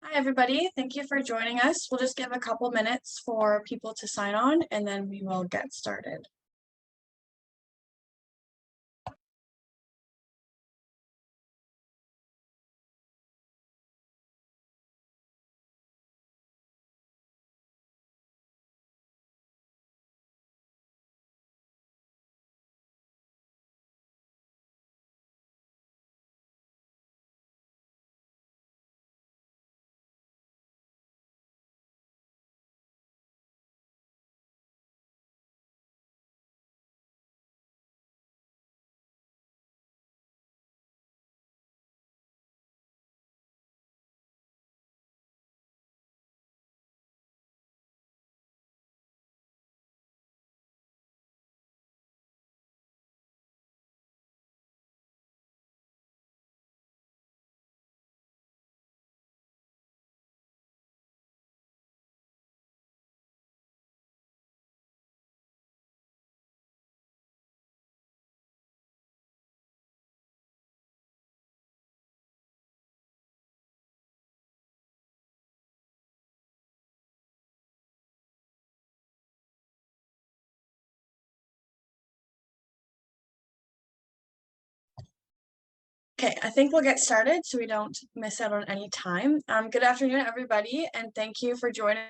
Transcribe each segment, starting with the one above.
Hi, everybody. Thank you for joining us. We'll just give a couple minutes for people to sign on, and then we will get started. Okay, I think we'll get started so we don't miss out on any time. Good afternoon, everybody, and thank you for joining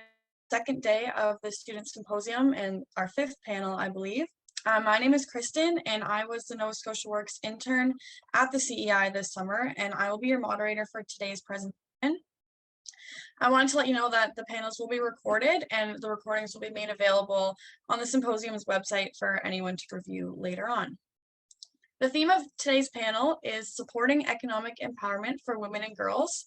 the second day of the Student Symposium and our fifth panel, I believe. My name is Kristen, and I was the Nova Scotia Works intern at the CEI this summer, and I will be your moderator for today's presentation. I wanted to let you know that the panels will be recorded, and the recordings will be made available on the Symposium's website for anyone to review later on. The theme of today's panel is supporting economic empowerment for women and girls.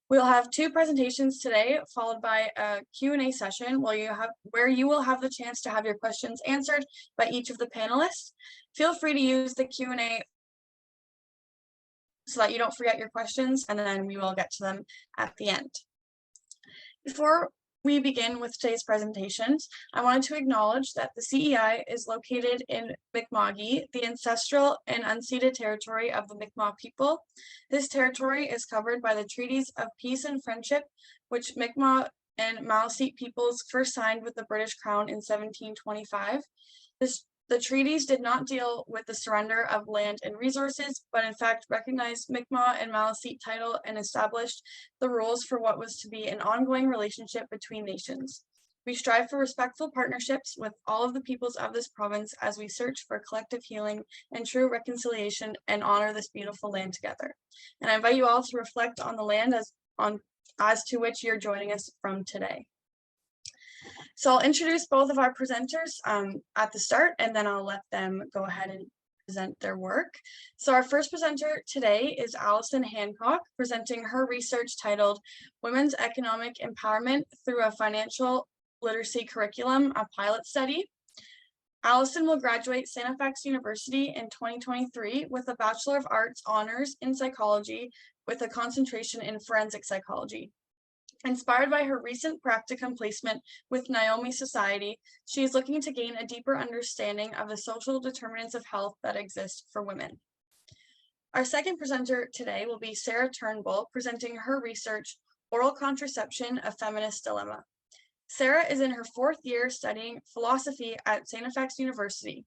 We'll have two presentations today, followed by a Q&A session where you will have the chance to have your questions answered by each of the panelists. Feel free to use the Q&A so that you don't forget your questions, and then we will get to them at the end. Before we begin with today's presentations, I wanted to acknowledge that the CEI is located in Mi'kma'ki, the ancestral and unceded territory of the Mi'kmaq people. This territory is covered by the treaties of peace and friendship, which Mi'kmaq and Maliseet peoples first signed with the British Crown in 1725. The treaties did not deal with the surrender of land and resources, but in fact recognized Mi'kmaq and Maliseet title and established the rules for what was to be an ongoing relationship between nations. We strive for respectful partnerships with all of the peoples of this province as we search for collective healing and true reconciliation and honor this beautiful land together. And I invite you all to reflect on the land as to which you're joining us from today. So I'll introduce both of our presenters at the start, and then I'll let them go ahead and present their work. So our first presenter today is Allison Hancock, presenting her research titled Women's Economic Empowerment Through a Financial Literacy Curriculum, a Pilot Study. Allison will graduate Santa Fe University in 2023 with a Bachelor of Arts honors in psychology with a concentration in forensic psychology. Inspired by her recent practicum placement with Naomi Society, she is looking to gain a deeper understanding of the social determinants of health that exist for women. Our second presenter today will be Sarah Turnbull, presenting her research, Oral Contraception, a Feminist Dilemma. Sarah is in her fourth year studying philosophy at Santa Fe University.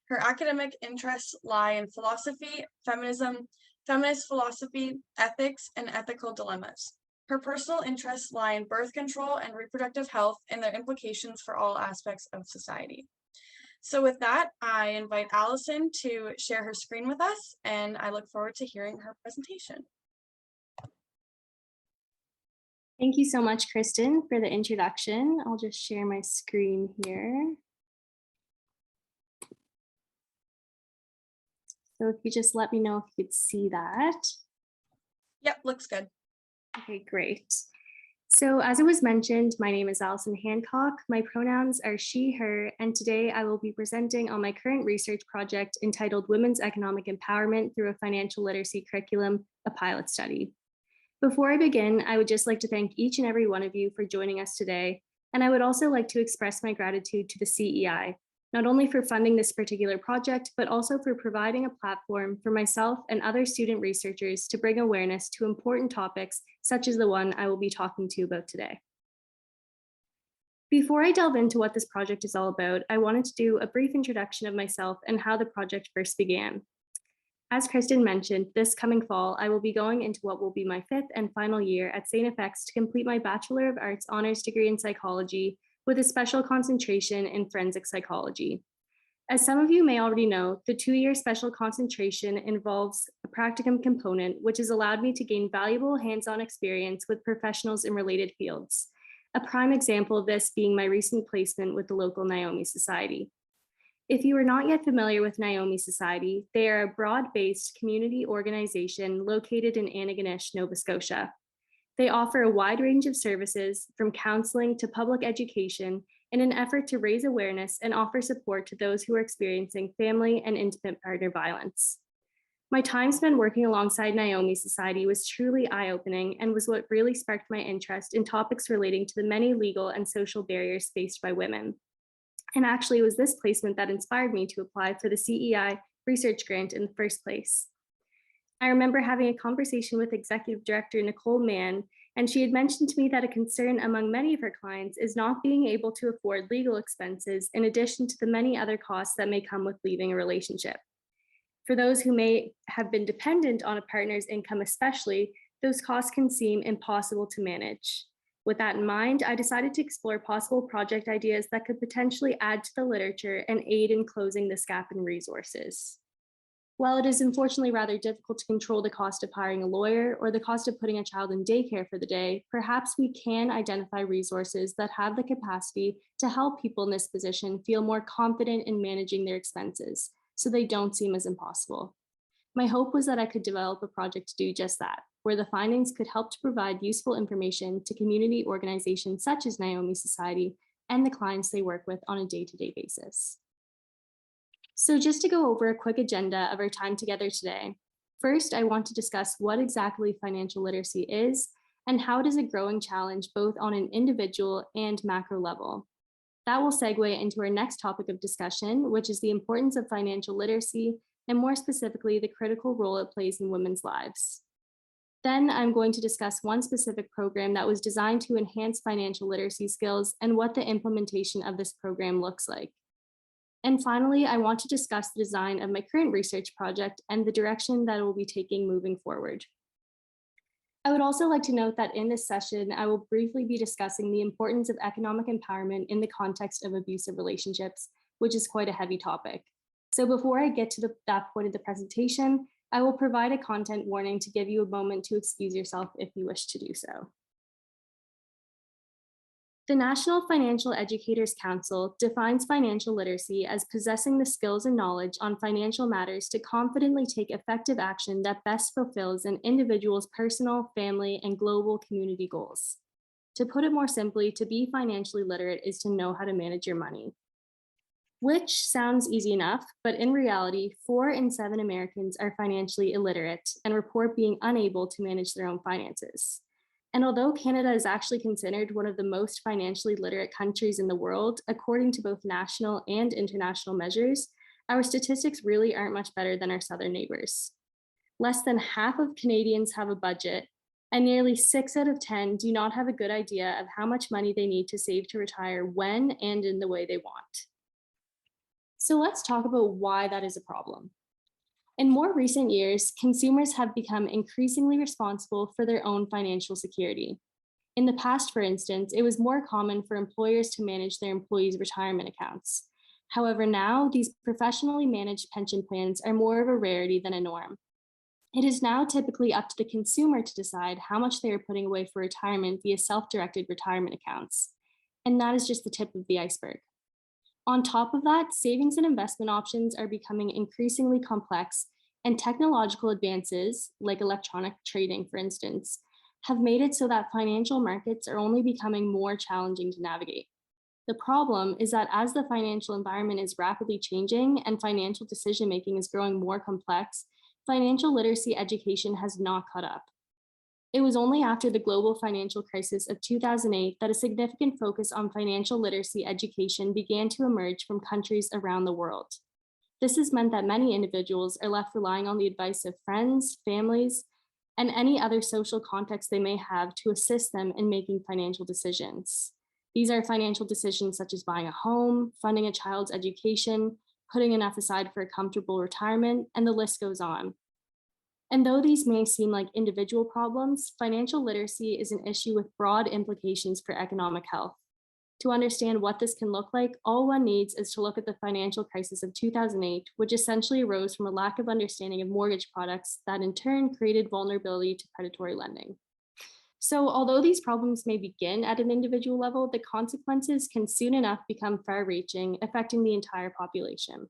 Her academic interests lie in philosophy, feminism, feminist philosophy, ethics, and ethical dilemmas. Her personal interests lie in birth control and reproductive health and their implications for all aspects of society. So with that, I invite Allison to share her screen with us, and I look forward to hearing her presentation. Thank you so much, Kristen, for the introduction. I'll just share my screen here. So if you just let me know if you could see that. Yep, looks good. Okay, great. So as it was mentioned, my name is Allison Hancock. My pronouns are she, her, and today I will be presenting on my current research project entitled Women's Economic Empowerment Through a Financial Literacy Curriculum, a Pilot Study. Before I begin, I would just like to thank each and every one of you for joining us today, and I would also like to express my gratitude to the CEI not only for funding this particular project, but also for providing a platform for myself and other student researchers to bring awareness to important topics such as the one I will be talking to you about today. Before I delve into what this project is all about, I wanted to do a brief introduction of myself and how the project first began. As Kristen mentioned, this coming fall, I will be going into what will be my 5th and final year at St. FX to complete my Bachelor of Arts honors degree in psychology with a special concentration in forensic psychology. As some of you may already know, the 2-year special concentration involves a practicum component, which has allowed me to gain valuable hands-on experience with professionals in related fields. A prime example of this being my recent placement with the local Naomi Society. If you are not yet familiar with Naomi Society, they are a broad-based community organization located in Antigonish, Nova Scotia. They offer a wide range of services from counseling to public education in an effort to raise awareness and offer support to those who are experiencing family and intimate partner violence. My time spent working alongside Naomi Society was truly eye-opening and was what really sparked my interest in topics relating to the many legal and social barriers faced by women. And actually, it was this placement that inspired me to apply for the CEI research grant in the first place. I remember having a conversation with Executive Director Nicole Mann, and she had mentioned to me that a concern among many of her clients is not being able to afford legal expenses in addition to the many other costs that may come with leaving a relationship. For those who may have been dependent on a partner's income especially, those costs can seem impossible to manage. With that in mind, I decided to explore possible project ideas that could potentially add to the literature and aid in closing this gap in resources. While it is unfortunately rather difficult to control the cost of hiring a lawyer or the cost of putting a child in daycare for the day, perhaps we can identify resources that have the capacity to help people in this position feel more confident in managing their expenses, so they don't seem as impossible. My hope was that I could develop a project to do just that, where the findings could help to provide useful information to community organizations such as Naomi Society and the clients they work with on a day-to-day basis. So just to go over a quick agenda of our time together today, first, I want to discuss what exactly financial literacy is and how it is a growing challenge both on an individual and macro level. That will segue into our next topic of discussion, which is the importance of financial literacy and more specifically, the critical role it plays in women's lives. Then I'm going to discuss one specific program that was designed to enhance financial literacy skills and what the implementation of this program looks like. And finally, I want to discuss the design of my current research project and the direction that it will be taking moving forward. I would also like to note that in this session, I will briefly be discussing the importance of economic empowerment in the context of abusive relationships, which is quite a heavy topic. So before I get to that point of the presentation, I will provide a content warning to give you a moment to excuse yourself if you wish to do so. The National Financial Educators Council defines financial literacy as possessing the skills and knowledge on financial matters to confidently take effective action that best fulfills an individual's personal, family, and global community goals. To put it more simply, to be financially literate is to know how to manage your money. Which sounds easy enough, but in reality, 4 in 7 Americans are financially illiterate and report being unable to manage their own finances. And although Canada is actually considered one of the most financially literate countries in the world, according to both national and international measures, our statistics really aren't much better than our southern neighbors. Less than half of Canadians have a budget, and nearly 6 out of 10 do not have a good idea of how much money they need to save to retire when and in the way they want. So let's talk about why that is a problem. In more recent years, consumers have become increasingly responsible for their own financial security. In the past, for instance, it was more common for employers to manage their employees' retirement accounts. However, now these professionally managed pension plans are more of a rarity than a norm. It is now typically up to the consumer to decide how much they are putting away for retirement via self-directed retirement accounts. And that is just the tip of the iceberg. On top of that, savings and investment options are becoming increasingly complex, and technological advances, like electronic trading, for instance, have made it so that financial markets are only becoming more challenging to navigate. The problem is that as the financial environment is rapidly changing and financial decision-making is growing more complex, financial literacy education has not caught up. It was only after the global financial crisis of 2008 that a significant focus on financial literacy education began to emerge from countries around the world. This has meant that many individuals are left relying on the advice of friends, families, and any other social context they may have to assist them in making financial decisions. These are financial decisions such as buying a home, funding a child's education, putting enough aside for a comfortable retirement, and the list goes on. And though these may seem like individual problems, financial literacy is an issue with broad implications for economic health. To understand what this can look like, all one needs is to look at the financial crisis of 2008, which essentially arose from a lack of understanding of mortgage products that in turn created vulnerability to predatory lending. So although these problems may begin at an individual level, the consequences can soon enough become far-reaching, affecting the entire population.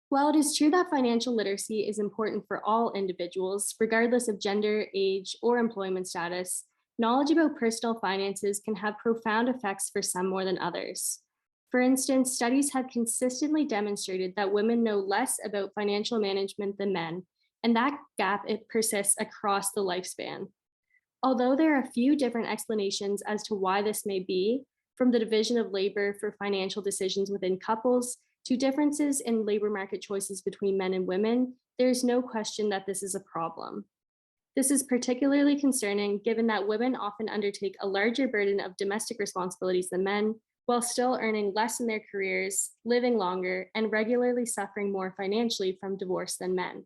While it is true that financial literacy is important for all individuals, regardless of gender, age, or employment status, knowledge about personal finances can have profound effects for some more than others. For instance, studies have consistently demonstrated that women know less about financial management than men, and that gap persists across the lifespan. Although there are a few different explanations as to why this may be, from the division of labor for financial decisions within couples to differences in labor market choices between men and women, there is no question that this is a problem. This is particularly concerning given that women often undertake a larger burden of domestic responsibilities than men, while still earning less in their careers, living longer, and regularly suffering more financially from divorce than men.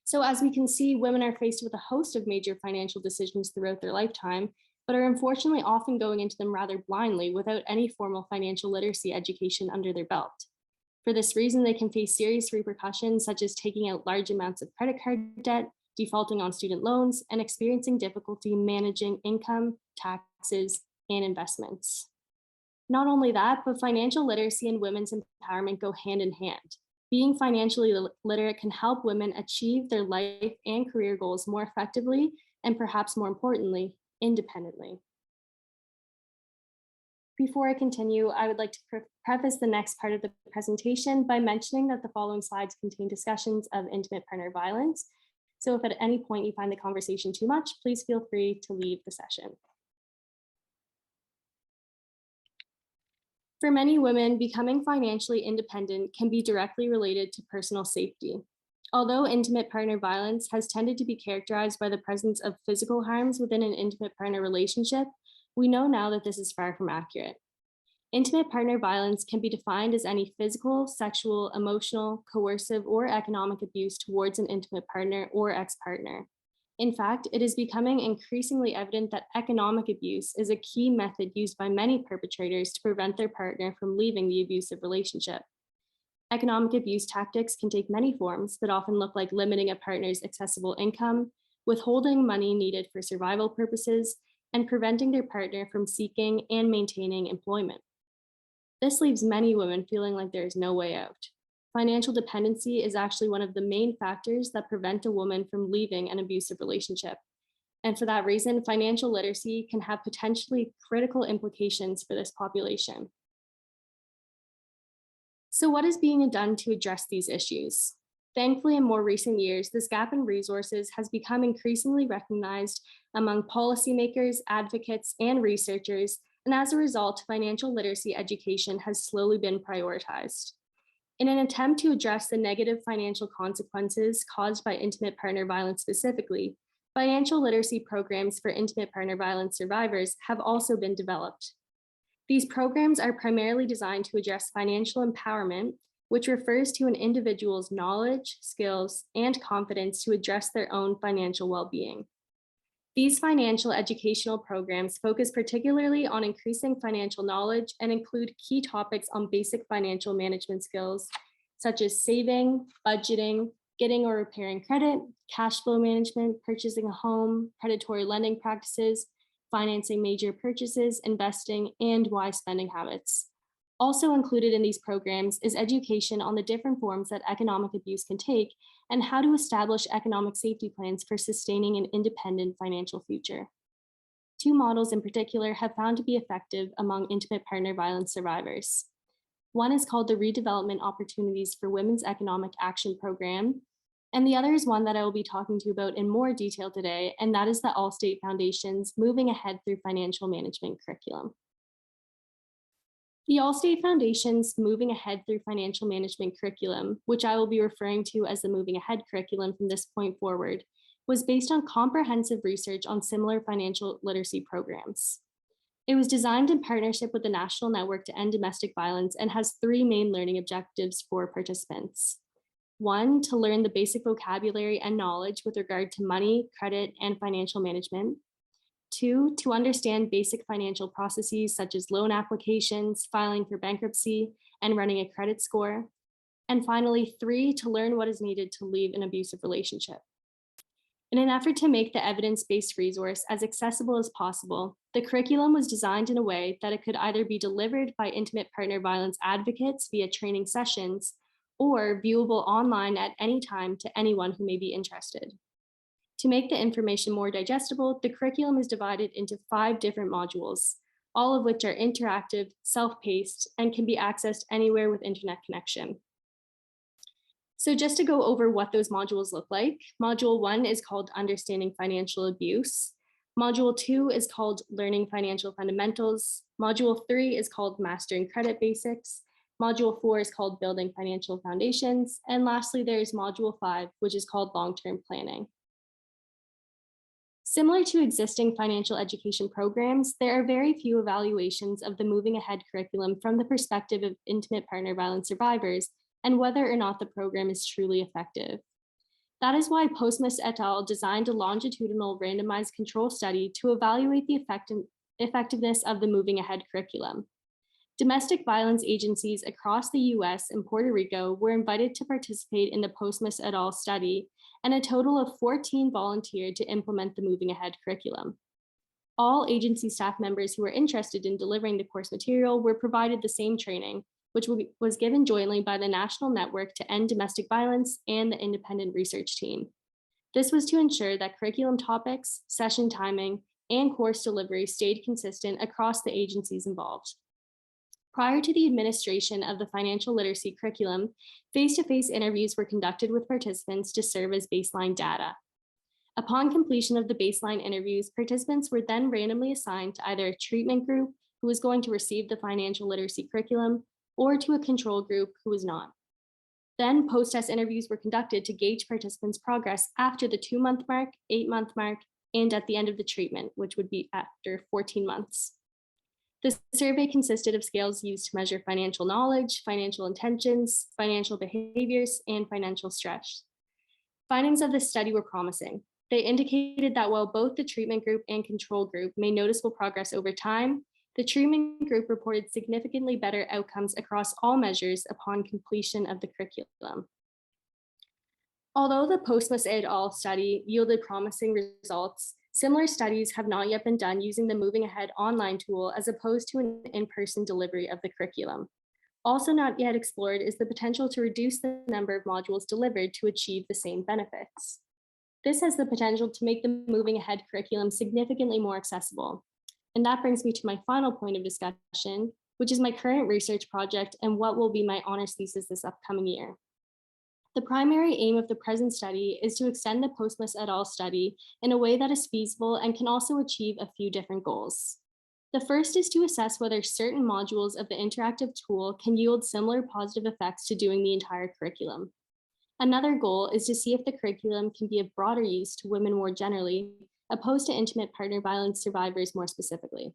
So as we can see, women are faced with a host of major financial decisions throughout their lifetime, but are unfortunately often going into them rather blindly without any formal financial literacy education under their belt. For this reason, they can face serious repercussions such as taking out large amounts of credit card debt, defaulting on student loans, and experiencing difficulty managing income, taxes, and investments. Not only that, but financial literacy and women's empowerment go hand in hand. Being financially literate can help women achieve their life and career goals more effectively, and perhaps more importantly, independently. Before I continue, I would like to preface the next part of the presentation by mentioning that the following slides contain discussions of intimate partner violence. So if at any point you find the conversation too much, please feel free to leave the session. For many women, becoming financially independent can be directly related to personal safety. Although intimate partner violence has tended to be characterized by the presence of physical harms within an intimate partner relationship, we know now that this is far from accurate. Intimate partner violence can be defined as any physical, sexual, emotional, coercive, or economic abuse towards an intimate partner or ex-partner. In fact, it is becoming increasingly evident that economic abuse is a key method used by many perpetrators to prevent their partner from leaving the abusive relationship. Economic abuse tactics can take many forms that often look like limiting a partner's accessible income, withholding money needed for survival purposes, and preventing their partner from seeking and maintaining employment. This leaves many women feeling like there is no way out. Financial dependency is actually one of the main factors that prevent a woman from leaving an abusive relationship. And for that reason, financial literacy can have potentially critical implications for this population. So what is being done to address these issues? Thankfully, in more recent years, this gap in resources has become increasingly recognized among policymakers, advocates, and researchers, and as a result, financial literacy education has slowly been prioritized. In an attempt to address the negative financial consequences caused by intimate partner violence specifically, financial literacy programs for intimate partner violence survivors have also been developed. These programs are primarily designed to address financial empowerment, which refers to an individual's knowledge, skills, and confidence to address their own financial well-being. These financial educational programs focus particularly on increasing financial knowledge and include key topics on basic financial management skills, such as saving, budgeting, getting or repairing credit, cash flow management, purchasing a home, predatory lending practices, financing major purchases, investing, and wise spending habits. Also included in these programs is education on the different forms that economic abuse can take and how to establish economic safety plans for sustaining an independent financial future. Two models in particular have found to be effective among intimate partner violence survivors. One is called the Redevelopment Opportunities for Women's Economic Action Program, And the other is one that I will be talking to you about in more detail today, and that is the Allstate Foundation's Moving Ahead Through Financial Management curriculum. The Allstate Foundation's Moving Ahead Through Financial Management curriculum, which I will be referring to as the Moving Ahead curriculum from this point forward, was based on comprehensive research on similar financial literacy programs. It was designed in partnership with the National Network to End Domestic Violence and has three main learning objectives for participants. One, to learn the basic vocabulary and knowledge with regard to money, credit, and financial management. Two, to understand basic financial processes such as loan applications, filing for bankruptcy, and running a credit score. And finally, three, to learn what is needed to leave an abusive relationship. In an effort to make the evidence-based resource as accessible as possible, the curriculum was designed in a way that it could either be delivered by intimate partner violence advocates via training sessions or viewable online at any time to anyone who may be interested. To make the information more digestible, the curriculum is divided into 5 different modules, all of which are interactive, self-paced, and can be accessed anywhere with internet connection. So just to go over what those modules look like, Module 1 is called Understanding Financial Abuse. Module 2 is called Learning Financial Fundamentals. Module 3 is called Mastering Credit Basics. Module 4 is called Building Financial Foundations. And lastly, there's Module 5, which is called Long-Term Planning. Similar to existing financial education programs, there are very few evaluations of the Moving Ahead curriculum from the perspective of intimate partner violence survivors and whether or not the program is truly effective. That is why Postmus et al. Designed a longitudinal randomized control study to evaluate the effectiveness of the Moving Ahead curriculum. Domestic violence agencies across the US and Puerto Rico were invited to participate in the Postmus et al. Study, and a total of 14 volunteered to implement the Moving Ahead curriculum. All agency staff members who were interested in delivering the course material were provided the same training, which was given jointly by the National Network to End Domestic Violence and the Independent Research Team. This was to ensure that curriculum topics, session timing, and course delivery stayed consistent across the agencies involved. Prior to the administration of the financial literacy curriculum, face-to-face interviews were conducted with participants to serve as baseline data. Upon completion of the baseline interviews, participants were then randomly assigned to either a treatment group who was going to receive the financial literacy curriculum or to a control group who was not. Then post-test interviews were conducted to gauge participants' progress after the 2-month mark, 8-month mark, and at the end of the treatment, which would be after 14 months. The survey consisted of scales used to measure financial knowledge, financial intentions, financial behaviors, and financial stress. Findings of this study were promising. They indicated that while both the treatment group and control group made noticeable progress over time, the treatment group reported significantly better outcomes across all measures upon completion of the curriculum. Although the Postmus et al. Study yielded promising results, similar studies have not yet been done using the Moving Ahead online tool as opposed to an in-person delivery of the curriculum. Also not yet explored is the potential to reduce the number of modules delivered to achieve the same benefits. This has the potential to make the Moving Ahead curriculum significantly more accessible. And that brings me to my final point of discussion, which is my current research project and what will be my honors thesis this upcoming year. The primary aim of the present study is to extend the Postmus et al. Study in a way that is feasible and can also achieve a few different goals. The first is to assess whether certain modules of the interactive tool can yield similar positive effects to doing the entire curriculum. Another goal is to see if the curriculum can be of broader use to women more generally, opposed to intimate partner violence survivors more specifically.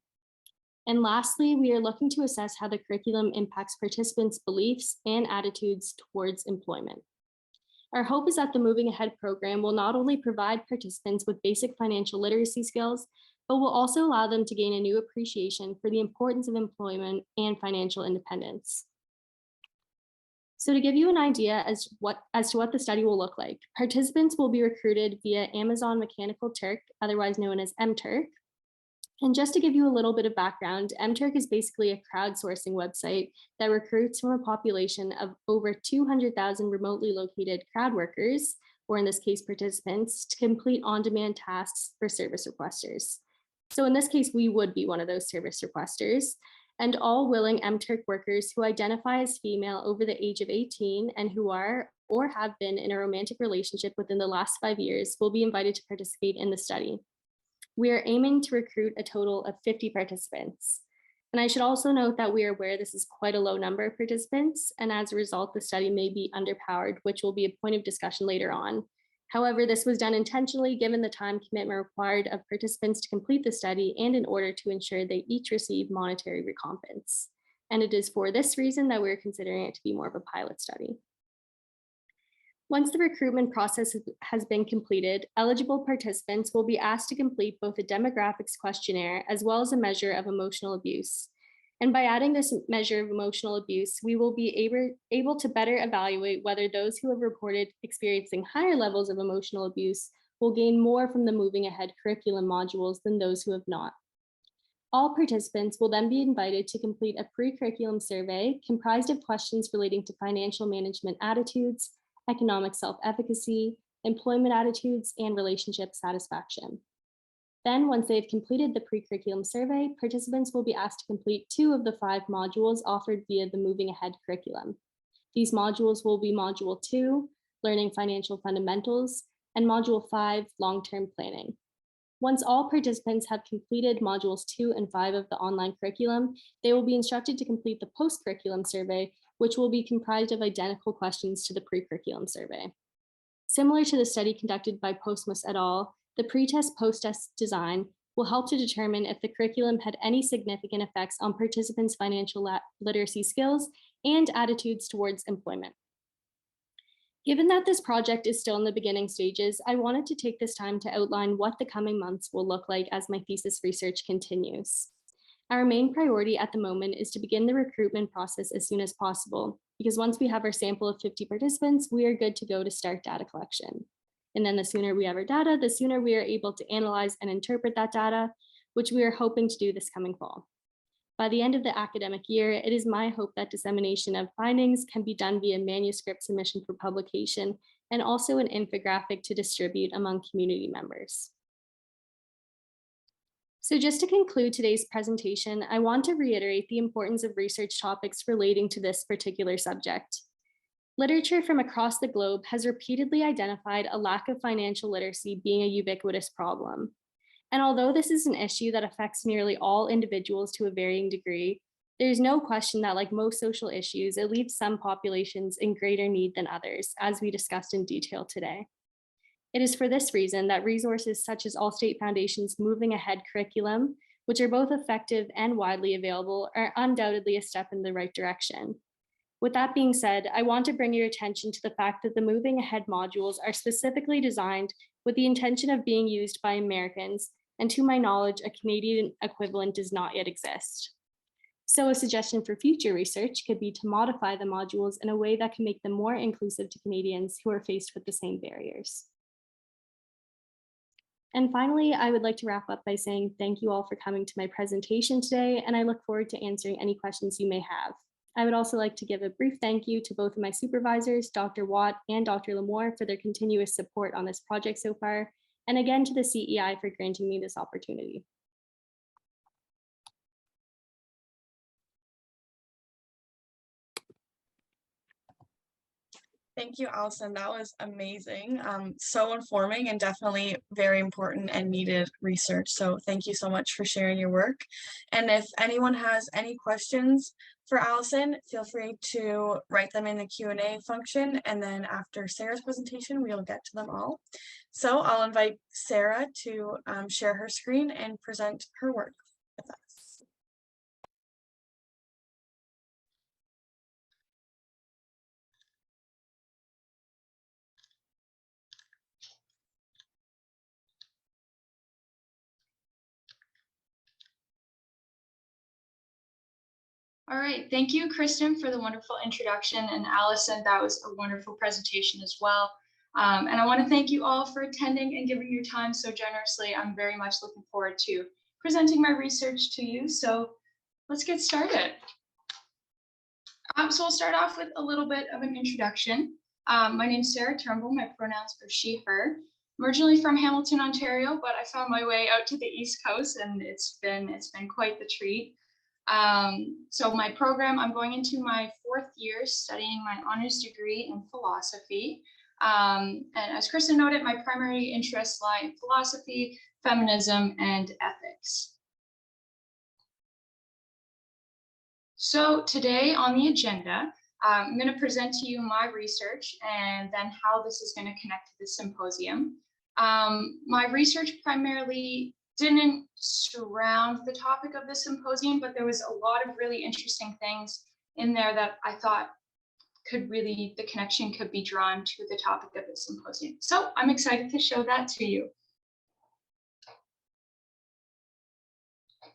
And lastly, we are looking to assess how the curriculum impacts participants' beliefs and attitudes towards employment. Our hope is that the Moving Ahead program will not only provide participants with basic financial literacy skills, but will also allow them to gain a new appreciation for the importance of employment and financial independence. So to give you an idea as to what the study will look like, participants will be recruited via Amazon Mechanical Turk, otherwise known as MTurk. And just to give you a little bit of background, MTurk is basically a crowdsourcing website that recruits from a population of over 200,000 remotely located crowd workers, or in this case, participants, to complete on-demand tasks for service requesters. So in this case, we would be one of those service requesters, and all willing MTurk workers who identify as female over the age of 18 and who are or have been in a romantic relationship within the last 5 years will be invited to participate in the study. We are aiming to recruit a total of 50 participants. And I should also note that we are aware this is quite a low number of participants, and as a result, the study may be underpowered, which will be a point of discussion later on. However, this was done intentionally given the time commitment required of participants to complete the study and in order to ensure they each receive monetary recompense. And it is for this reason that we're considering it to be more of a pilot study. Once the recruitment process has been completed, eligible participants will be asked to complete both a demographics questionnaire as well as a measure of emotional abuse. And by adding this measure of emotional abuse, we will be able to better evaluate whether those who have reported experiencing higher levels of emotional abuse will gain more from the moving ahead curriculum modules than those who have not. All participants will then be invited to complete a pre-curriculum survey comprised of questions relating to financial management attitudes, economic self-efficacy, employment attitudes, and relationship satisfaction. Then, once they've completed the pre-curriculum survey, participants will be asked to complete 2 of the 5 modules offered via the Moving Ahead curriculum. These modules will be Module 2, Learning Financial Fundamentals, and Module 5, Long-Term Planning. Once all participants have completed Modules 2 and 5 of the online curriculum, they will be instructed to complete the post-curriculum survey, which will be comprised of identical questions to the pre-curriculum survey. Similar to the study conducted by Postmus et al., the pre-test post-test design will help to determine if the curriculum had any significant effects on participants' financial literacy skills and attitudes towards employment. Given that this project is still in the beginning stages, I wanted to take this time to outline what the coming months will look like as my thesis research continues. Our main priority at the moment is to begin the recruitment process as soon as possible, because once we have our sample of 50 participants, we are good to go to start data collection. And then the sooner we have our data, the sooner we are able to analyze and interpret that data, which we are hoping to do this coming fall. By the end of the academic year, it is my hope that dissemination of findings can be done via manuscript submission for publication and also an infographic to distribute among community members. So just to conclude today's presentation, I want to reiterate the importance of research topics relating to this particular subject. Literature from across the globe has repeatedly identified a lack of financial literacy being a ubiquitous problem. And although this is an issue that affects nearly all individuals to a varying degree, there's no question that, like most social issues, it leaves some populations in greater need than others, as we discussed in detail today. It is for this reason that resources such as Allstate Foundation's Moving Ahead curriculum, which are both effective and widely available, are undoubtedly a step in the right direction. With that being said, I want to bring your attention to the fact that the Moving Ahead modules are specifically designed with the intention of being used by Americans, and to my knowledge, a Canadian equivalent does not yet exist. So a suggestion for future research could be to modify the modules in a way that can make them more inclusive to Canadians who are faced with the same barriers. And finally, I would like to wrap up by saying thank you all for coming to my presentation today, and I look forward to answering any questions you may have. I would also like to give a brief thank you to both of my supervisors, Dr. Watt and Dr. Lamore, for their continuous support on this project so far, and again to the CEI for granting me this opportunity. Thank you, Allison. That was amazing. So informing and definitely very important and needed research. So thank you so much for sharing your work. And if anyone has any questions for Allison, feel free to write them in the Q&A function. And then after Sarah's presentation, we'll get to them all. So I'll invite Sarah to share her screen and present her work with us. All right, thank you, Kristen, for the wonderful introduction, and Allison, that was a wonderful presentation as well. And I want to thank you all for attending and giving your time so generously. I'm very much looking forward to presenting my research to you. So let's get started. So I'll start off with a little bit of an introduction. My name is Sarah Turnbull. My pronouns are she, her. I'm originally from Hamilton, Ontario, but I found my way out to the East Coast, and it's been quite the treat. So my program, I'm going into my 4th year studying my honors degree in philosophy. And as Kristen noted, my primary interests lie in philosophy, feminism, and ethics. So today on the agenda, I'm going to present to you my research and then how this is going to connect to the symposium. My research primarily didn't surround the topic of the symposium, but there was a lot of really interesting things in there that I thought the connection could be drawn to the topic of the symposium. So I'm excited to show that to you.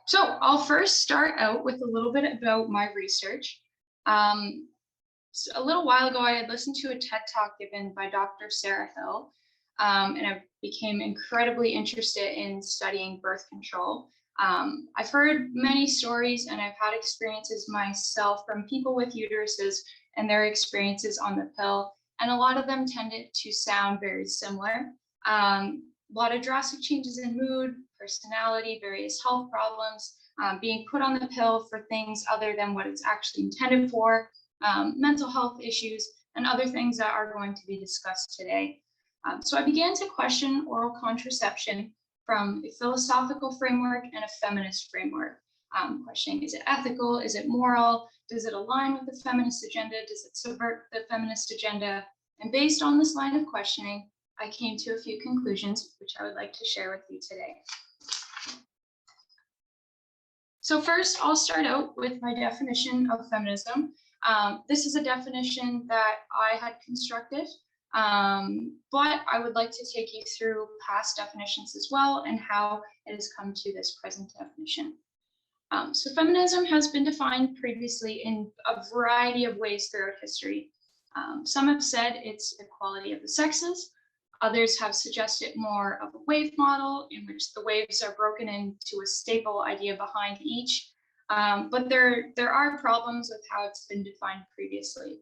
So I'll first start out with a little bit about my research. A little while ago, I had listened to a TED Talk given by Dr. Sarah Hill, and I became incredibly interested in studying birth control. I've heard many stories and I've had experiences myself from people with uteruses and their experiences on the pill, and a lot of them tended to sound very similar. A lot of drastic changes in mood, personality, various health problems, being put on the pill for things other than what it's actually intended for, mental health issues, and other things that are going to be discussed today. So I began to question oral contraception from a philosophical framework and a feminist framework. Questioning, is it ethical? Is it moral? Does it align with the feminist agenda? Does it subvert the feminist agenda? And based on this line of questioning, I came to a few conclusions, which I would like to share with you today. So first, I'll start out with my definition of feminism. This is a definition that I had constructed, but I would like to take you through past definitions as well and how it has come to this present definition. So feminism has been defined previously in a variety of ways throughout history. Some have said it's equality of the sexes. Others have suggested more of a wave model in which the waves are broken into a stable idea behind each. But there are problems with how it's been defined previously.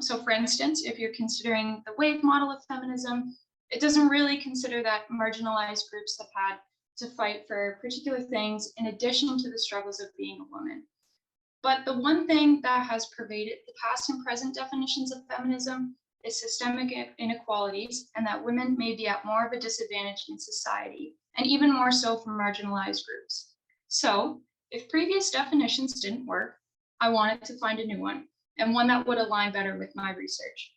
So for instance, if you're considering the wave model of feminism, it doesn't really consider that marginalized groups have had to fight for particular things in addition to the struggles of being a woman. But the one thing that has pervaded the past and present definitions of feminism is systemic inequalities, and that women may be at more of a disadvantage in society, and even more so for marginalized groups. So if previous definitions didn't work, I wanted to find a new one, and one that would align better with my research.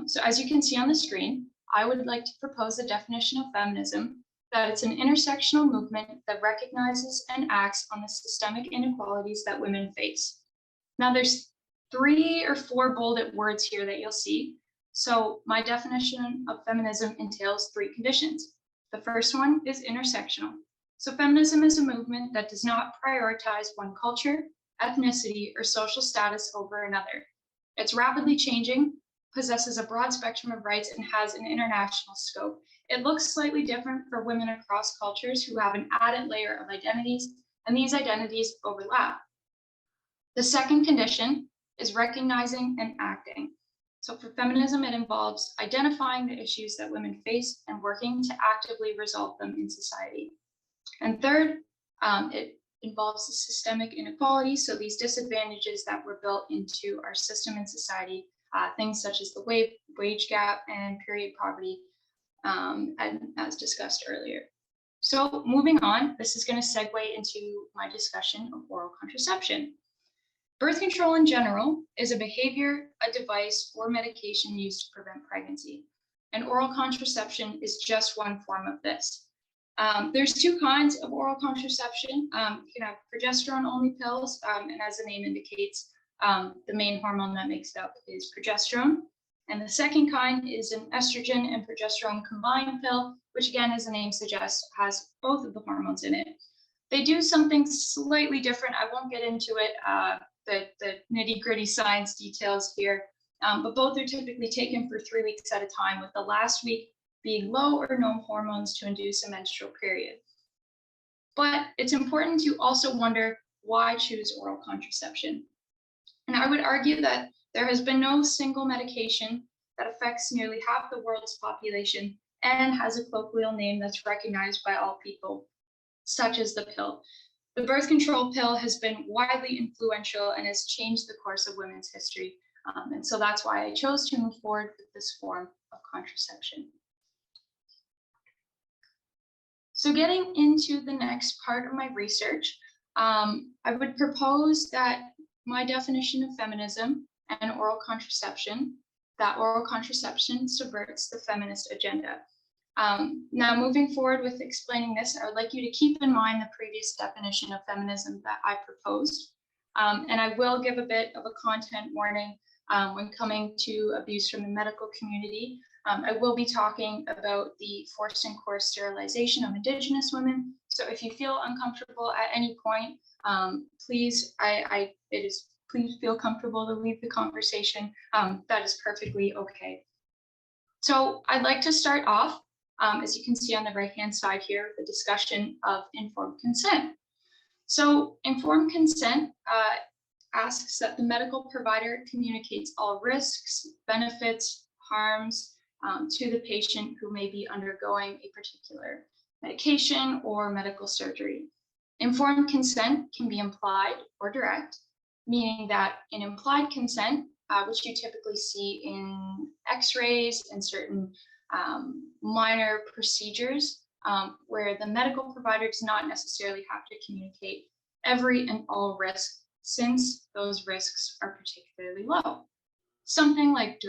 So as you can see on the screen, I would like to propose a definition of feminism that it's an intersectional movement that recognizes and acts on the systemic inequalities that women face. Now there's 3 or 4 bolded words here that you'll see. So my definition of feminism entails 3 conditions. The first one is intersectional. So feminism is a movement that does not prioritize one culture, ethnicity, or social status over another. It's rapidly changing, possesses a broad spectrum of rights, and has an international scope. It looks slightly different for women across cultures who have an added layer of identities, and these identities overlap. The second condition is recognizing and acting. So for feminism, it involves identifying the issues that women face and working to actively resolve them in society. And third, it involves the systemic inequality. So these disadvantages that were built into our system and society, things such as the wage gap and period poverty, and as discussed earlier. So moving on, this is going to segue into my discussion of oral contraception. Birth control in general is a behavior, a device, or medication used to prevent pregnancy. And oral contraception is just one form of this. There's 2 kinds of oral contraception. You can have progesterone-only pills, and as the name indicates, the main hormone that makes it up is progesterone. And the second kind is an estrogen and progesterone combined pill, which again, as the name suggests, has both of the hormones in it. They do something slightly different. I won't get into it, the nitty-gritty science details here, but both are typically taken for 3 weeks at a time, with the last week being low or no hormones to induce a menstrual period. But it's important to also wonder why choose oral contraception. And I would argue that there has been no single medication that affects nearly half the world's population and has a colloquial name that's recognized by all people, such as the pill. The birth control pill has been widely influential and has changed the course of women's history. And so that's why I chose to move forward with this form of contraception. So getting into the next part of my research, I would propose that my definition of feminism and oral contraception, that oral contraception subverts the feminist agenda. Now, moving forward with explaining this, I would like you to keep in mind the previous definition of feminism that I proposed. And I will give a bit of a content warning when coming to abuse from the medical community. I will be talking about the forced and coerced sterilization of Indigenous women. So if you feel uncomfortable at any point, please feel comfortable to leave the conversation. That is perfectly okay. So I'd like to start off, as you can see on the right-hand side here, the discussion of informed consent. So informed consent asks that the medical provider communicates all risks, benefits, harms to the patient who may be undergoing a particular medication or medical surgery. Informed consent can be implied or direct, meaning that an implied consent, which you typically see in x-rays and certain minor procedures, where the medical provider does not necessarily have to communicate every and all risk, since those risks are particularly low. Something like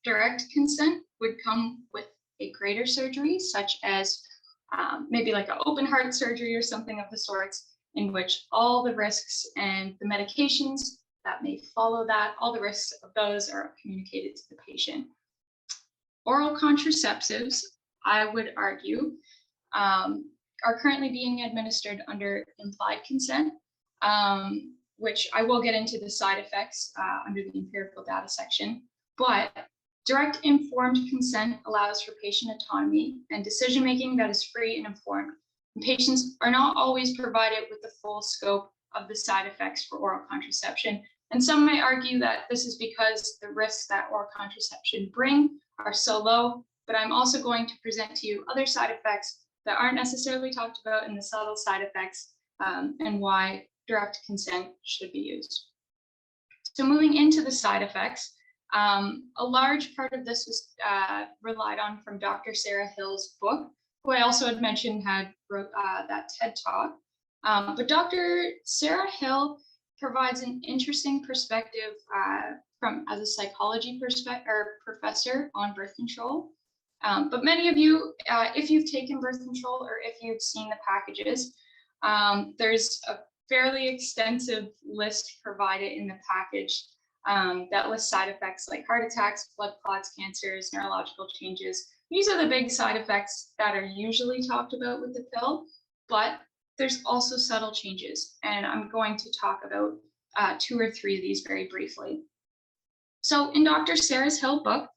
direct consent would come with a greater surgery, such as maybe like an open heart surgery or something of the sorts, in which all the risks and the medications that may follow that, all the risks of those are communicated to the patient. Oral contraceptives, I would argue, are currently being administered under implied consent, which I will get into the side effects under the empirical data section. But direct informed consent allows for patient autonomy and decision-making that is free and informed. And patients are not always provided with the full scope of the side effects for oral contraception. And some may argue that this is because the risks that oral contraception bring are so low, but I'm also going to present to you other side effects that aren't necessarily talked about in the subtle side effects, and why direct consent should be used. So moving into the side effects, a large part of this was relied on from Dr. Sarah Hill's book, who I also had mentioned had wrote that TED Talk. But Dr. Sarah Hill provides an interesting perspective as a psychology professor on birth control. But many of you, if you've taken birth control or if you've seen the packages, there's a fairly extensive list provided in the package that lists side effects like heart attacks, blood clots, cancers, neurological changes. These are the big side effects that are usually talked about with the pill, but there's also subtle changes, and I'm going to talk about 2 or 3 of these very briefly. So in Dr. Sarah Hill's book,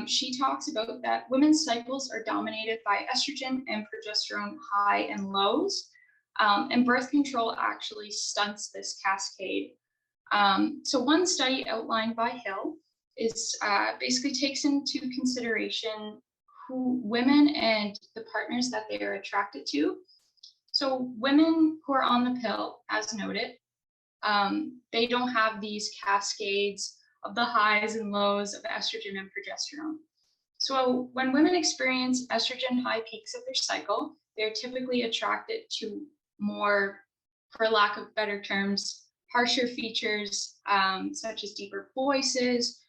she talks about that women's cycles are dominated by estrogen and progesterone high and lows, and birth control actually stunts this cascade. So one study outlined by Hill is basically takes into consideration who women and the partners that they are attracted to. So women who are on the pill, as noted, they don't have these cascades of the highs and lows of estrogen and progesterone. So when women experience estrogen high peaks of their cycle, they're typically attracted to more, for lack of better terms, harsher features, such as deeper voices,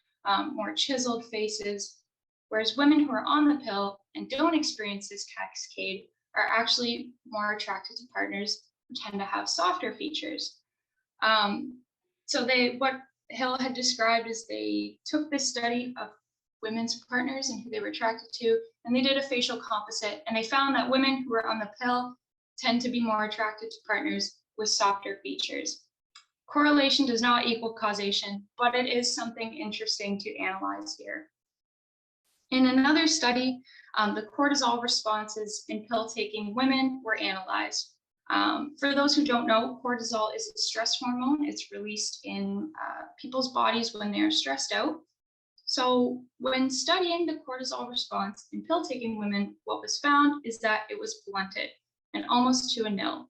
more chiseled faces, whereas women who are on the pill and don't experience this cascade are actually more attracted to partners who tend to have softer features. So what Hill had described is they took this study of women's partners and who they were attracted to, and they did a facial composite, and they found that women who are on the pill tend to be more attracted to partners with softer features. Correlation does not equal causation, but it is something interesting to analyze here. In another study, the cortisol responses in pill-taking women were analyzed. For those who don't know, cortisol is a stress hormone. It's released in people's bodies when they're stressed out. So when studying the cortisol response in pill-taking women, what was found is that it was blunted and almost to a nil.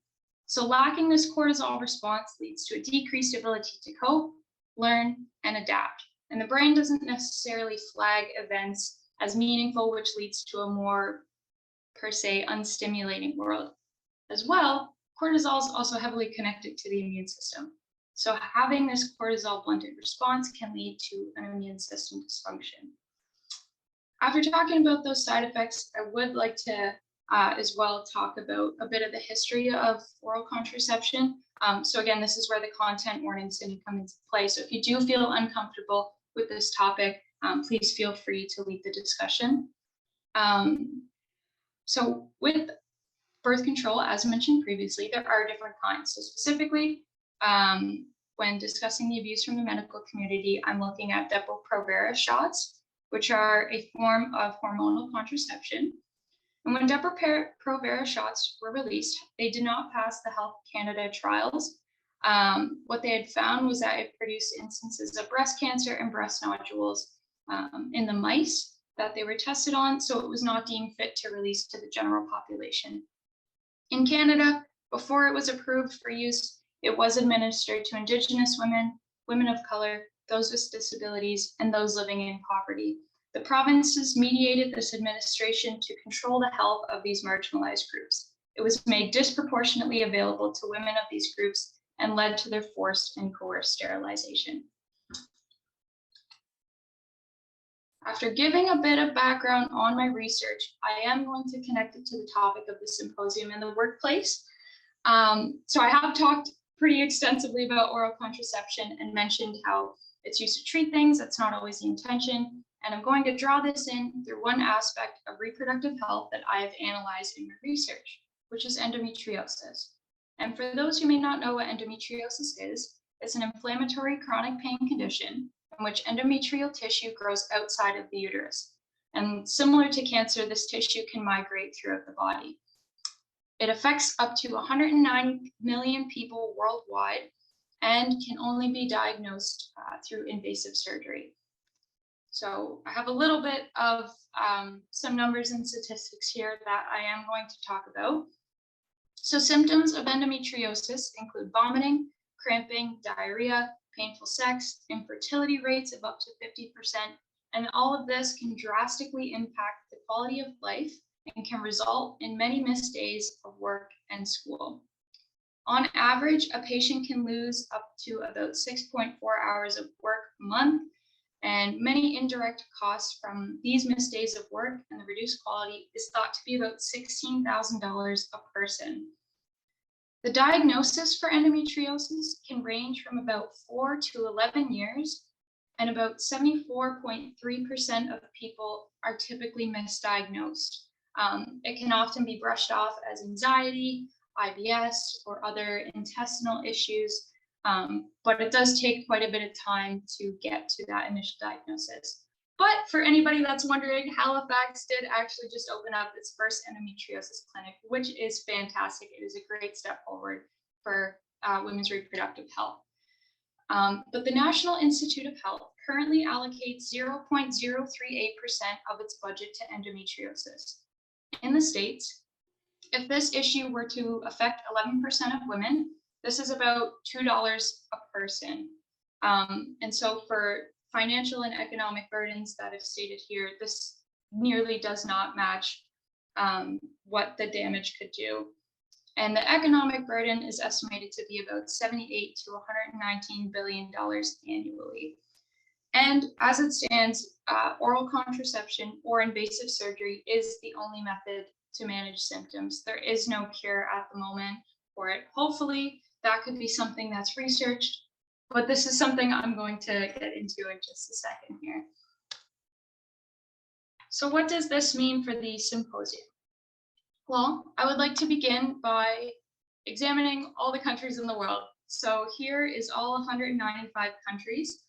So lacking this cortisol response leads to a decreased ability to cope, learn, and adapt. And the brain doesn't necessarily flag events as meaningful, which leads to a more, per se, unstimulating world. As well, cortisol is also heavily connected to the immune system. So having this cortisol blunted response can lead to an immune system dysfunction. After talking about those side effects, I would like to as well talk about a bit of the history of oral contraception. So again, this is where the content warnings didn't come into play. So if you do feel uncomfortable with this topic, please feel free to leave the discussion. So with birth control, as mentioned previously, there are different kinds. So specifically, when discussing the abuse from the medical community, I'm looking at Depo-Provera shots, which are a form of hormonal contraception. And when Depo-Provera shots were released, they did not pass the Health Canada trials. What they had found was that it produced instances of breast cancer and breast nodules in the mice that they were tested on, so it was not deemed fit to release to the general population. In Canada, before it was approved for use, it was administered to Indigenous women, women of color, those with disabilities, and those living in poverty. The provinces mediated this administration to control the health of these marginalized groups. It was made disproportionately available to women of these groups and led to their forced and coerced sterilization. After giving a bit of background on my research, I am going to connect it to the topic of the symposium in the workplace. So I have talked pretty extensively about oral contraception and mentioned how it's used to treat things. That's not always the intention. And I'm going to draw this in through one aspect of reproductive health that I have analyzed in my research, which is endometriosis. And for those who may not know what endometriosis is, it's an inflammatory chronic pain condition in which endometrial tissue grows outside of the uterus. And similar to cancer, this tissue can migrate throughout the body. It affects up to 190 million people worldwide and can only be diagnosed through invasive surgery. So I have a little bit of some numbers and statistics here that I am going to talk about. So symptoms of endometriosis include vomiting, cramping, diarrhea, painful sex, infertility rates of up to 50%, and all of this can drastically impact the quality of life and can result in many missed days of work and school. On average, a patient can lose up to about 6.4 hours of work a month, and many indirect costs from these missed days of work and the reduced quality is thought to be about $16,000 a person. The diagnosis for endometriosis can range from about 4 to 11 years, and about 74.3% of people are typically misdiagnosed. It can often be brushed off as anxiety, IBS, or other intestinal issues, but it does take quite a bit of time to get to that initial diagnosis. But for anybody that's wondering, Halifax did actually just open up its first endometriosis clinic, which is fantastic. It is a great step forward for women's reproductive health. But the National Institute of Health currently allocates 0.038% of its budget to endometriosis. In the States, if this issue were to affect 11% of women, this is about $2 a person. And so for financial and economic burdens that is stated here, this nearly does not match what the damage could do. And the economic burden is estimated to be about $78 to $119 billion annually. And as it stands, oral contraception or invasive surgery is the only method to manage symptoms. There is no cure at the moment for it. Hopefully, that could be something that's researched, but this is something I'm going to get into in just a second here. So what does this mean for the symposium? Well, I would like to begin by examining all the countries in the world. So here is all 195 countries.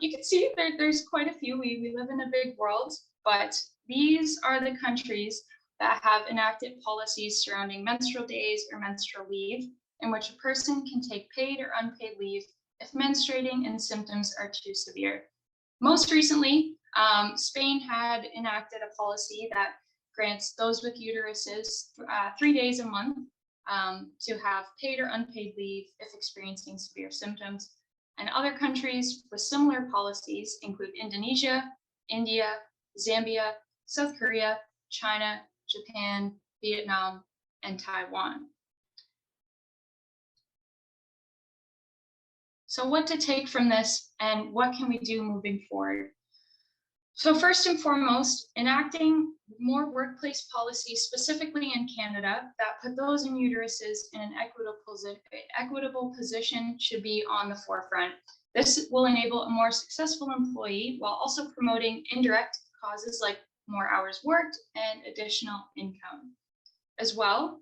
You can see there's quite a few. We live in a big world, but these are the countries that have enacted policies surrounding menstrual days or menstrual leave, in which a person can take paid or unpaid leave if menstruating and symptoms are too severe. Most recently, Spain had enacted a policy that grants those with uteruses 3 days a month to have paid or unpaid leave if experiencing severe symptoms. And other countries with similar policies include Indonesia, India, Zambia, South Korea, China, Japan, Vietnam, and Taiwan. So what to take from this and what can we do moving forward? So first and foremost, enacting more workplace policies, specifically in Canada, that put those in uteruses in an equitable position should be on the forefront. This will enable a more successful employee while also promoting indirect causes like more hours worked and additional income. As well,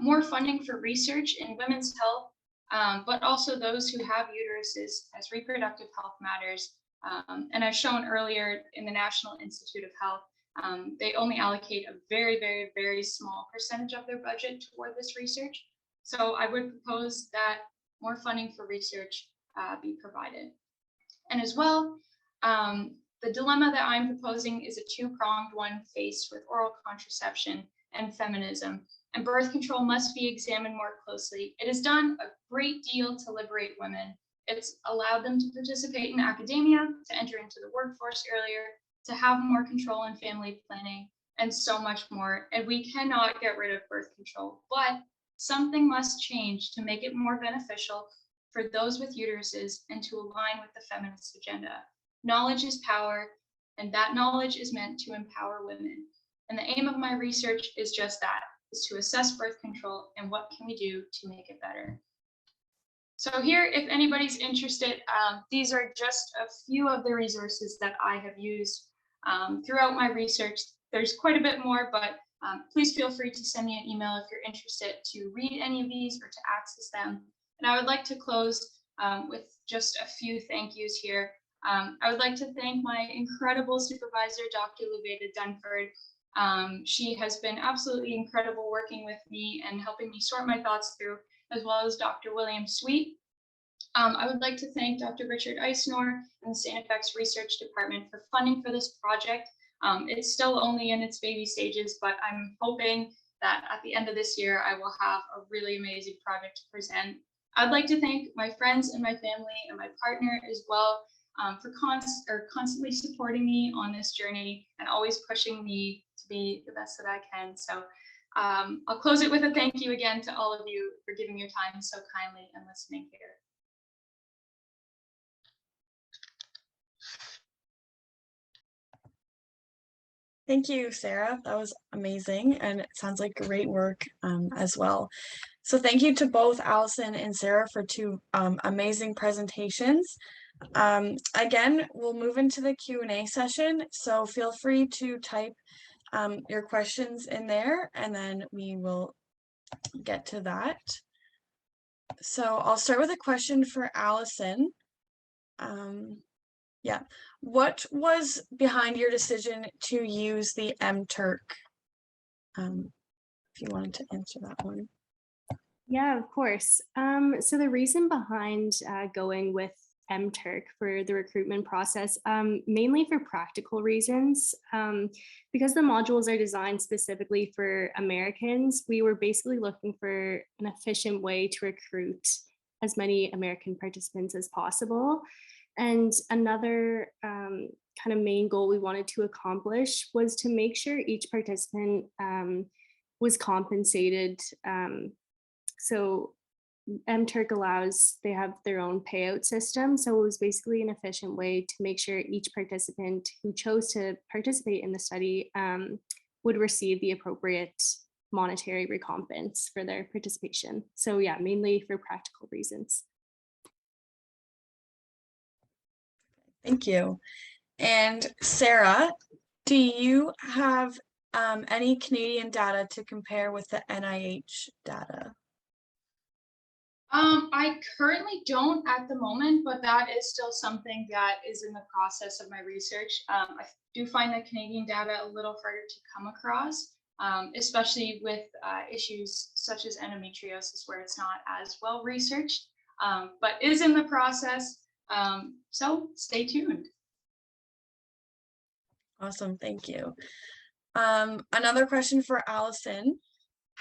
more funding for research in women's health, but also those who have uteruses as reproductive health matters. And as shown earlier in the National Institute of Health, they only allocate a very, very, very small percentage of their budget toward this research. So I would propose that more funding for research be provided. And as well, the dilemma that I'm proposing is a two-pronged one faced with oral contraception and feminism. And birth control must be examined more closely. It has done a great deal to liberate women. It's allowed them to participate in academia, to enter into the workforce earlier, to have more control in family planning, and so much more. And we cannot get rid of birth control, but something must change to make it more beneficial for those with uteruses and to align with the feminist agenda. Knowledge is power, and that knowledge is meant to empower women. And the aim of my research is just that, is to assess birth control and what can we do to make it better. So here, if anybody's interested, these are just a few of the resources that I have used throughout my research. There's quite a bit more, but please feel free to send me an email if you're interested to read any of these or to access them. And I would like to close with just a few thank yous here. I would like to thank my incredible supervisor, Dr. Leveda Dunford. She has been absolutely incredible working with me and helping me sort my thoughts through, as well as Dr. William Sweet. I would like to thank Dr. Richard Eisnor and the SANEFX Research Department for funding for this project. It's still only in its baby stages, but I'm hoping that at the end of this year, I will have a really amazing project to present. I'd like to thank my friends and my family and my partner as well for constantly supporting me on this journey and always pushing me to be the best that I can. So I'll close it with a thank you again to all of you for giving your time so kindly and listening here. Thank you, Sarah. That was amazing, and it sounds like great work as well. So thank you to both Allison and Sarah for two amazing presentations. Again, we'll move into the Q&A session, so feel free to type your questions in there, and then we will get to that. So I'll start with a question for Allison. Yeah, what was behind your decision to use the MTurk? If you wanted to answer that one. Yeah, of course. So the reason behind going with MTurk for the recruitment process, mainly for practical reasons, because the modules are designed specifically for Americans, we were basically looking for an efficient way to recruit as many American participants as possible. And another kind of main goal we wanted to accomplish was to make sure each participant was compensated. So MTurk allows, they have their own payout system. So it was basically an efficient way to make sure each participant who chose to participate in the study would receive the appropriate monetary recompense for their participation. So yeah, mainly for practical reasons. Thank you. And Sarah, do you have any Canadian data to compare with the NIH data? I currently don't at the moment, but that is still something that is in the process of my research. I do find the Canadian data a little harder to come across, especially with issues such as endometriosis, where it's not as well researched, but is in the process. So stay tuned. Awesome, thank you. Another question for Allison.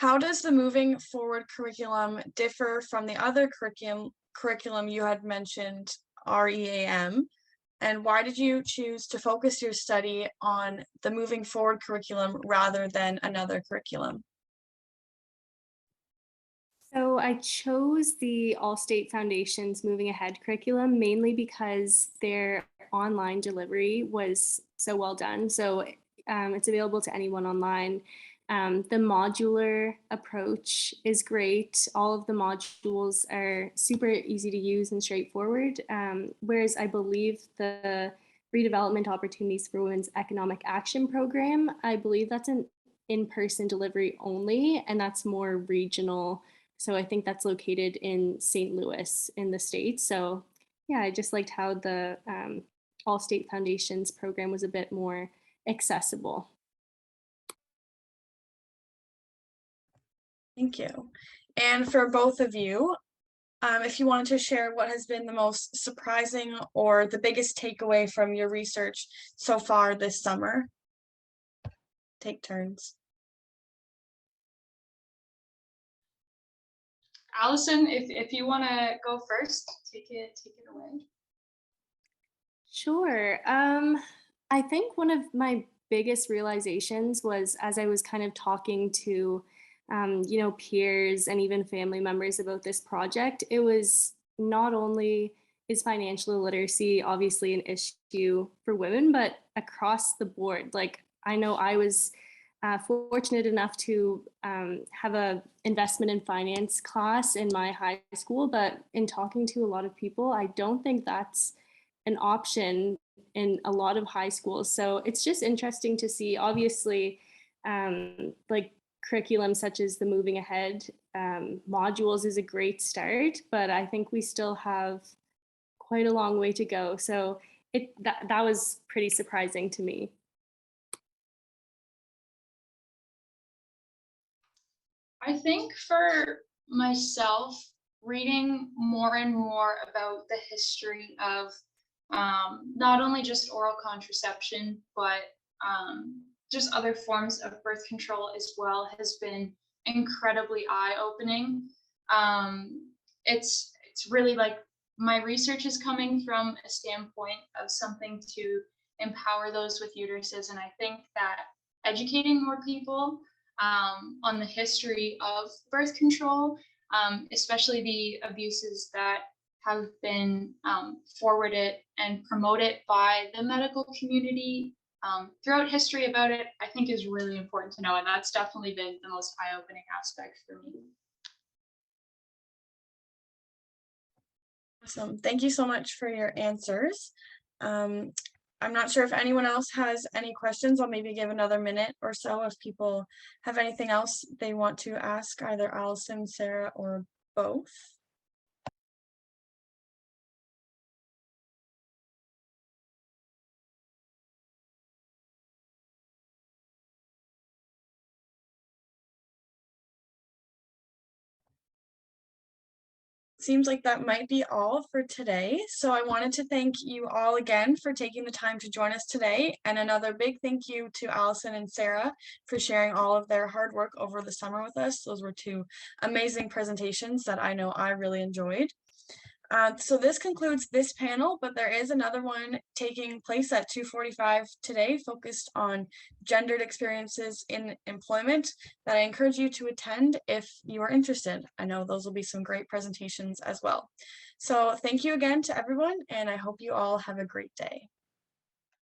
How does the moving forward curriculum differ from the other curriculum you had mentioned, REAM? And why did you choose to focus your study on the moving forward curriculum rather than another curriculum? So I chose the Allstate Foundation's Moving Ahead curriculum mainly because their online delivery was so well done. So it's available to anyone online. The modular approach is great. All of the modules are super easy to use and straightforward. Whereas I believe the Redevelopment Opportunities for Women's Economic Action Program, I believe that's an in-person delivery only, and that's more regional. So I think that's located in St. Louis in the States. So yeah, I just liked how the Allstate Foundation's program was a bit more accessible. Thank you. And for both of you, if you wanted to share what has been the most surprising or the biggest takeaway from your research so far this summer, take turns. Allison, if you want to go first, take it away. Sure. I think one of my biggest realizations was as I was kind of talking to, peers and even family members about this project, it was not only is financial literacy obviously an issue for women, but across the board. Like I know I was fortunate enough to have a investment in finance class in my high school, but in talking to a lot of people, I don't think that's an option in a lot of high schools. So it's just interesting to see, obviously, like curriculum such as the Moving Ahead modules is a great start, but I think we still have quite a long way to go. So that was pretty surprising to me. I think for myself, reading more and more about the history of not only just oral contraception, but just other forms of birth control as well has been incredibly eye-opening. It's really like my research is coming from a standpoint of something to empower those with uteruses, and I think that educating more people on the history of birth control, especially the abuses that have been forwarded and promoted by the medical community throughout history about it, I think is really important to know. And that's definitely been the most eye-opening aspect for me. Awesome. Thank you so much for your answers. I'm not sure if anyone else has any questions. I'll maybe give another minute or so if people have anything else they want to ask, either Allison, Sarah, or both. Seems like that might be all for today. So I wanted to thank you all again for taking the time to join us today. And another big thank you to Allison and Sarah for sharing all of their hard work over the summer with us. Those were two amazing presentations that I know I really enjoyed. So this concludes this panel, but there is another one taking place at 2:45 today, focused on gendered experiences in employment, that I encourage you to attend if you are interested. I know those will be some great presentations as well. So thank you again to everyone, and I hope you all have a great day.